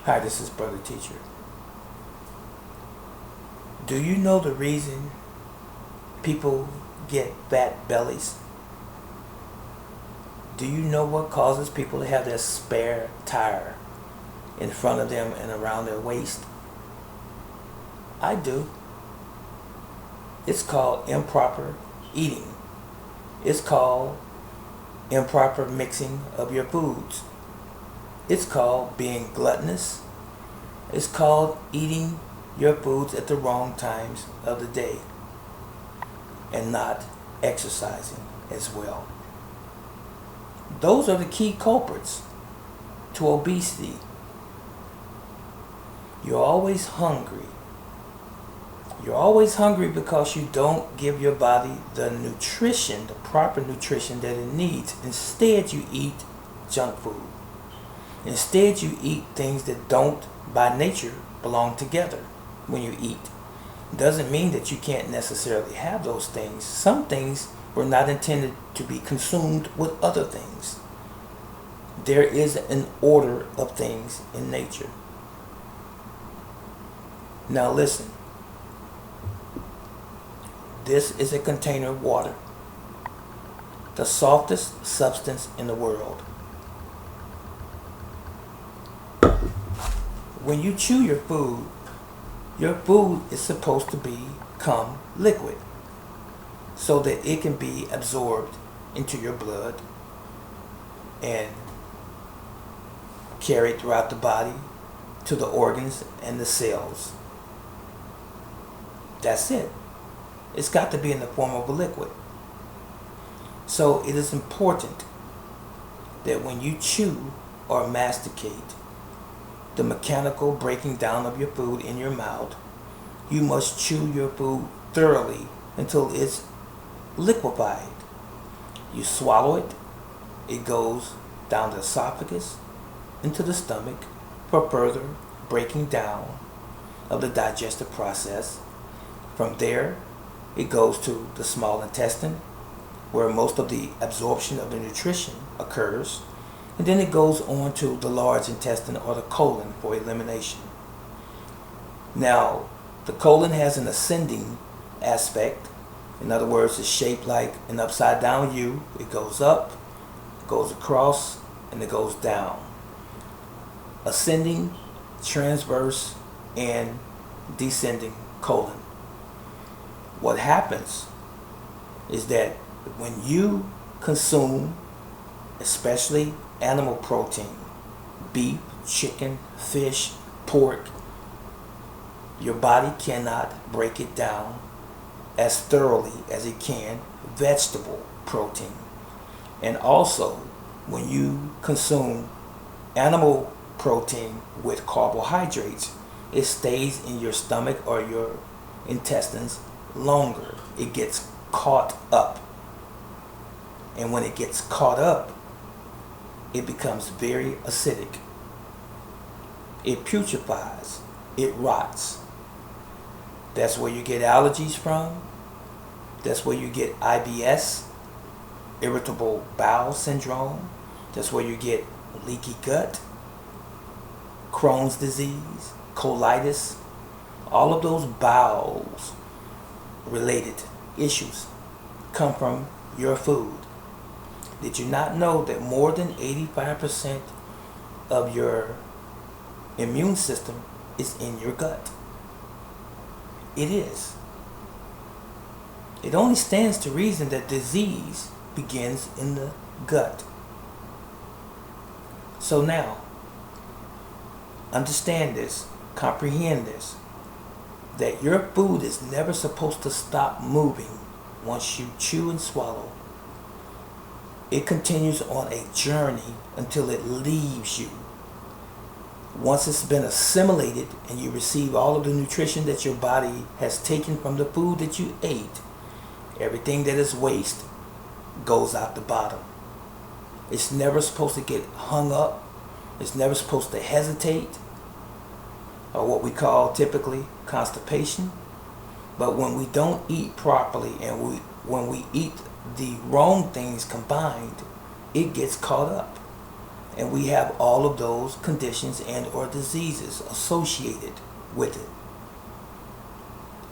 Hi, this is Brother Teacher. Do you know the reason people get fat bellies? Do you know what causes people to have their spare tire in front of them and around their waist? I do. It's called improper eating. It's called improper mixing of your foods. It's called being gluttonous. It's called eating your foods at the wrong times of the day and not exercising as well. Those are the key culprits to obesity. You're always hungry. You're always hungry because you don't give your body the nutrition, the proper nutrition that it needs. Instead, you eat junk food. Instead, you eat things that don't, by nature, belong together when you eat. Doesn't mean that you can't necessarily have those things. Some things were not intended to be consumed with other things. There is an order of things in nature. Now listen. This is a container of water, the softest substance in the world. When you chew your food is supposed to become liquid so that it can be absorbed into your blood and carried throughout the body to the organs and the cells. That's it. It's got to be in the form of a liquid. So it is important that when you chew or masticate, the mechanical breaking down of your food in your mouth, you must chew your food thoroughly until it's liquefied. You swallow it, it goes down the esophagus into the stomach for further breaking down of the digestive process. From there, it goes to the small intestine, where most of the absorption of the nutrition occurs, and then it goes on to the large intestine or the colon for elimination. Now, the colon has an ascending aspect. In other words, it's shaped like an upside down U. It goes up, goes across, and it goes down. Ascending, transverse, and descending colon. What happens is that when you consume, especially animal protein, beef, chicken, fish, pork, your body cannot break it down as thoroughly as it can vegetable protein. And also, when you consume animal protein with carbohydrates, it stays in your stomach or your intestines longer. It gets caught up. And when it gets caught up, it becomes very acidic. It putrefies. It rots. That's where you get allergies from. That's where you get IBS, irritable bowel syndrome. That's where you get leaky gut, Crohn's disease, colitis. All of those bowels related issues come from your food. Did you not know that more than 85% of your immune system is in your gut? It is. It only stands to reason that disease begins in the gut. So now, understand this, comprehend this, that your food is never supposed to stop moving once you chew and swallow. It continues on a journey until it leaves you. Once it's been assimilated and you receive all of the nutrition that your body has taken from the food that you ate, everything that is waste goes out the bottom. It's never supposed to get hung up. It's never supposed to hesitate, or what we call typically constipation. But when we don't eat properly and when we eat the wrong things combined, it gets caught up. And we have all of those conditions and or diseases associated with it.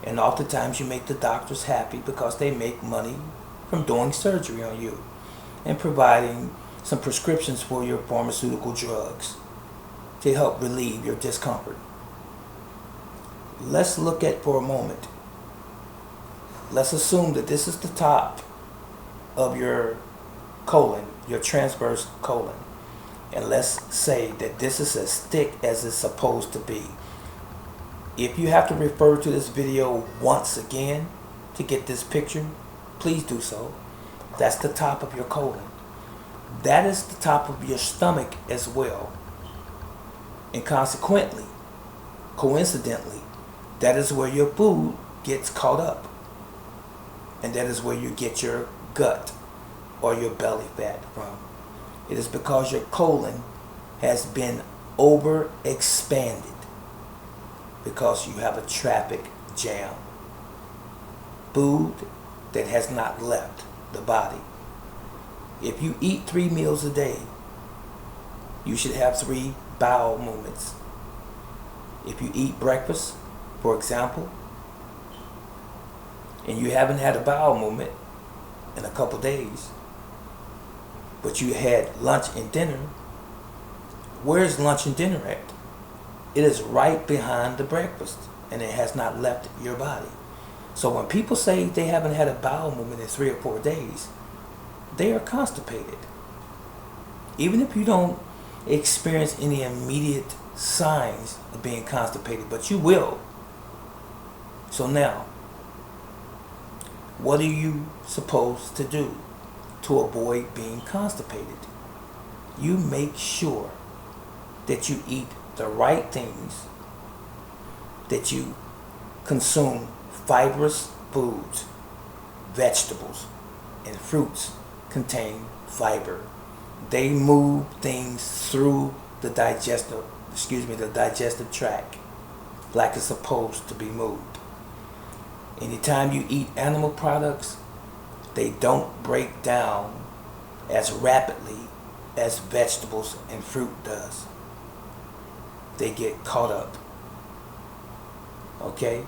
And oftentimes you make the doctors happy because they make money from doing surgery on you and providing some prescriptions for your pharmaceutical drugs to help relieve your discomfort. Let's look at for a moment. Let's assume that this is the top of your colon, your transverse colon. And let's say that this is as thick as it's supposed to be. If you have to refer to this video once again to get this picture, please do so. That's the top of your colon. That is the top of your stomach as well. And consequently, coincidentally, that is where your food gets caught up. And that is where you get your gut or your belly fat from. It is because your colon has been overexpanded because you have a traffic jam. Food that has not left the body. If you eat 3 meals a day, you should have 3 bowel movements. If you eat breakfast, for example, and you haven't had a bowel movement in a couple days, but you had lunch and dinner, where's lunch and dinner at? It is right behind the breakfast, and it has not left your body. So when people say they haven't had a bowel movement in 3 or 4 days, they are constipated. Even if you don't experience any immediate signs of being constipated, but you will. So now, what are you supposed to do to avoid being constipated? You make sure that you eat the right things, that you consume fibrous foods. Vegetables and fruits contain fiber. They move things through the digestive tract like it's supposed to be moved. Anytime you eat animal products, they don't break down as rapidly as vegetables and fruit does. They get caught up. Okay?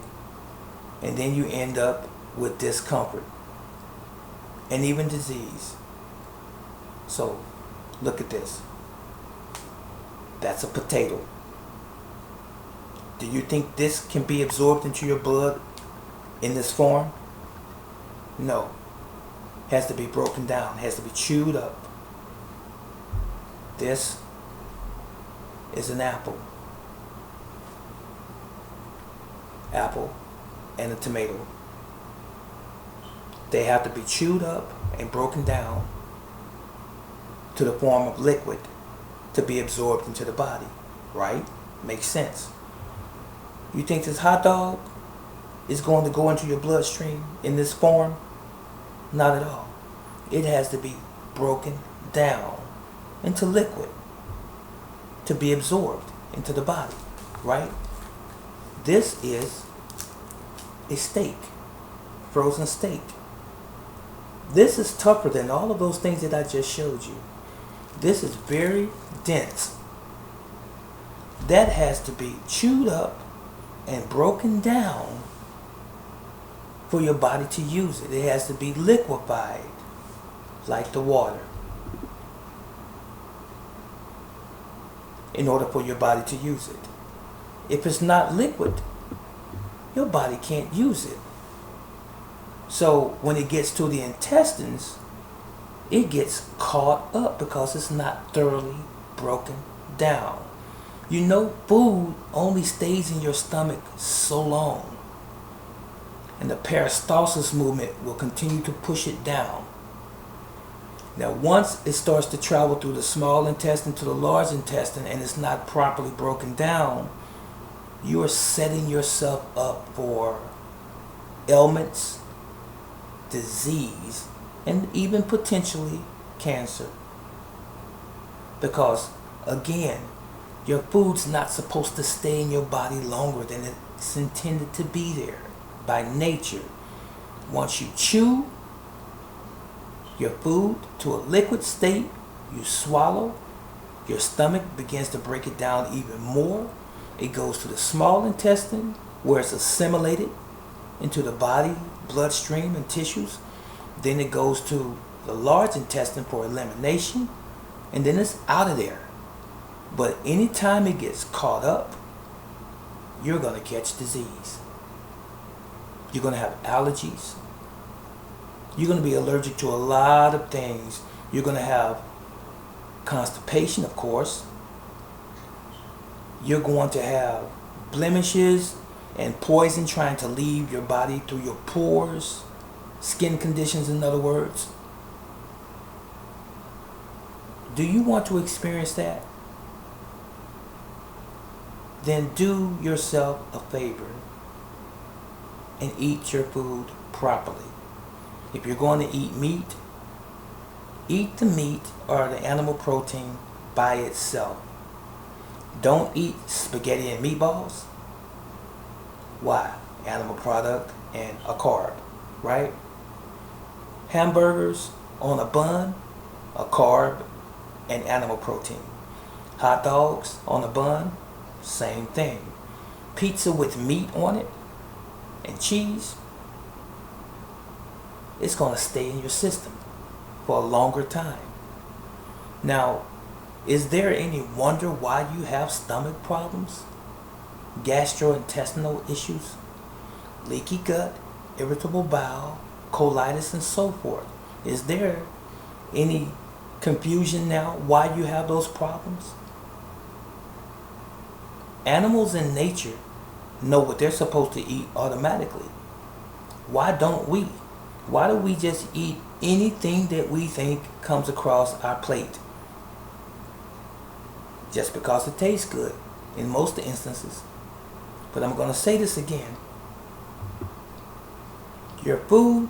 And then you end up with discomfort and even disease. So, look at this. That's a potato. Do you think this can be absorbed into your blood in this form? No. It has to be broken down. It has to be chewed up. This is an apple. Apple and a tomato. They have to be chewed up and broken down to the form of liquid to be absorbed into the body. Right? Makes sense. You think this hot dog is going to go into your bloodstream in this form? Not at all. It has to be broken down into liquid to be absorbed into the body. Right? This is a steak, frozen steak. This is tougher than all of those things that I just showed you. This is very dense. That has to be chewed up and broken down for your body to use it. It has to be liquefied like the water in order for your body to use it. If it's not liquid, your body can't use it. So when it gets to the intestines, it gets caught up because it's not thoroughly broken down. You know, food only stays in your stomach so long. And the peristalsis movement will continue to push it down. Now, once it starts to travel through the small intestine to the large intestine and it's not properly broken down, you are setting yourself up for ailments, disease, and even potentially cancer. Because, again, your food's not supposed to stay in your body longer than it's intended to be there by nature. Once you chew your food to a liquid state, you swallow, Your stomach begins to break it down even more. It goes to the small intestine where it's assimilated into the body, bloodstream, and tissues. Then it goes to the large intestine for elimination, and then it's out of there. But anytime it gets caught up, you're going to catch disease. You're going to have allergies. You're going to be allergic to a lot of things. You're going to have constipation, of course. You're going to have blemishes and poison trying to leave your body through your pores. Skin conditions, in other words. Do you want to experience that? Then do yourself a favor and eat your food properly. If you're going to eat meat, eat the meat or the animal protein by itself. Don't eat spaghetti and meatballs. Why? Animal product and a carb, right? Hamburgers on a bun, a carb and animal protein. Hot dogs on a bun, same thing. Pizza with meat on it and cheese, it's going to stay in your system for a longer time. Now, is there any wonder why you have stomach problems, gastrointestinal issues, leaky gut, irritable bowel, colitis, and so forth? Is there any confusion now why you have those problems? Animals in nature know what they're supposed to eat automatically. Why don't we? Why do we just eat anything that we think comes across our plate? Just because it tastes good in most instances. But I'm going to say this again. Your food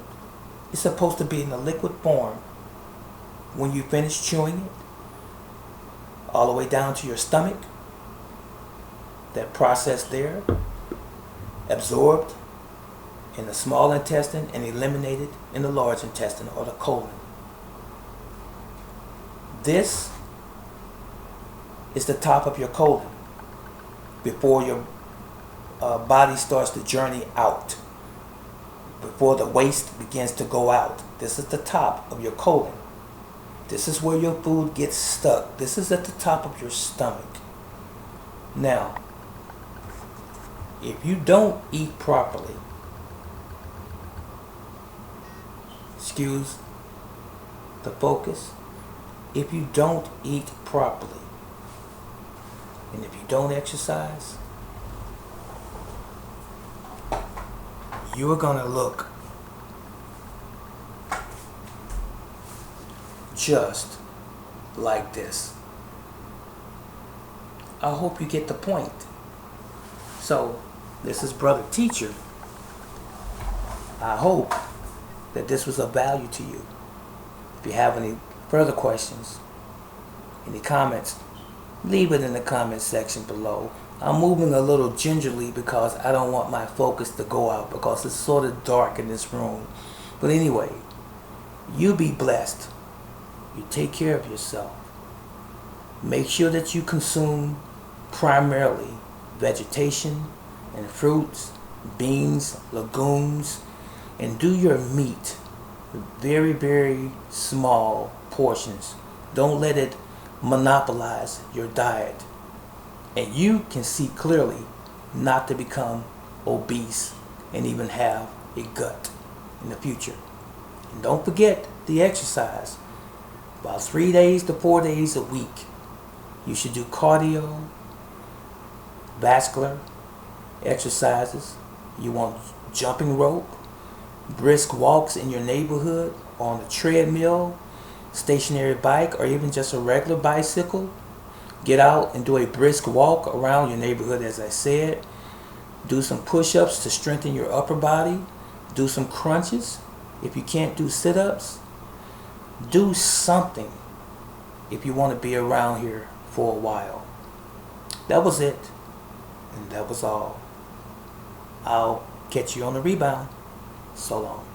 is supposed to be in a liquid form when you finish chewing it, all the way down to your stomach. That process there, absorbed in the small intestine and eliminated in the large intestine or the colon. This is the top of your colon before your body starts to journey out, before the waste begins to go out. This is the top of your colon. This is where your food gets stuck. This is at the top of your stomach. Now, if you don't eat properly, excuse the focus, if you don't eat properly, and if you don't exercise, you are going to look just like this. I hope you get the point. So, this is Brother Teacher. I hope that this was of value to you. If you have any further questions, any comments, leave it in the comment section below. I'm moving a little gingerly because I don't want my focus to go out because it's sort of dark in this room. But anyway, you be blessed. You take care of yourself. Make sure that you consume primarily vegetation and fruits, beans, legumes, and do your meat very, very small portions. Don't let it monopolize your diet. And you can see clearly not to become obese and even have a gut in the future. And don't forget the exercise. About 3 days to 4 days a week. You should do cardio, vascular exercises. You want jumping rope, brisk walks in your neighborhood, on a treadmill, stationary bike, or even just a regular bicycle. Get out and do a brisk walk around your neighborhood, as I said. Do some push-ups to strengthen your upper body. Do some crunches. If you can't do sit-ups, do something if you want to be around here for a while. That was it. And that was all. I'll catch you on the rebound. So long.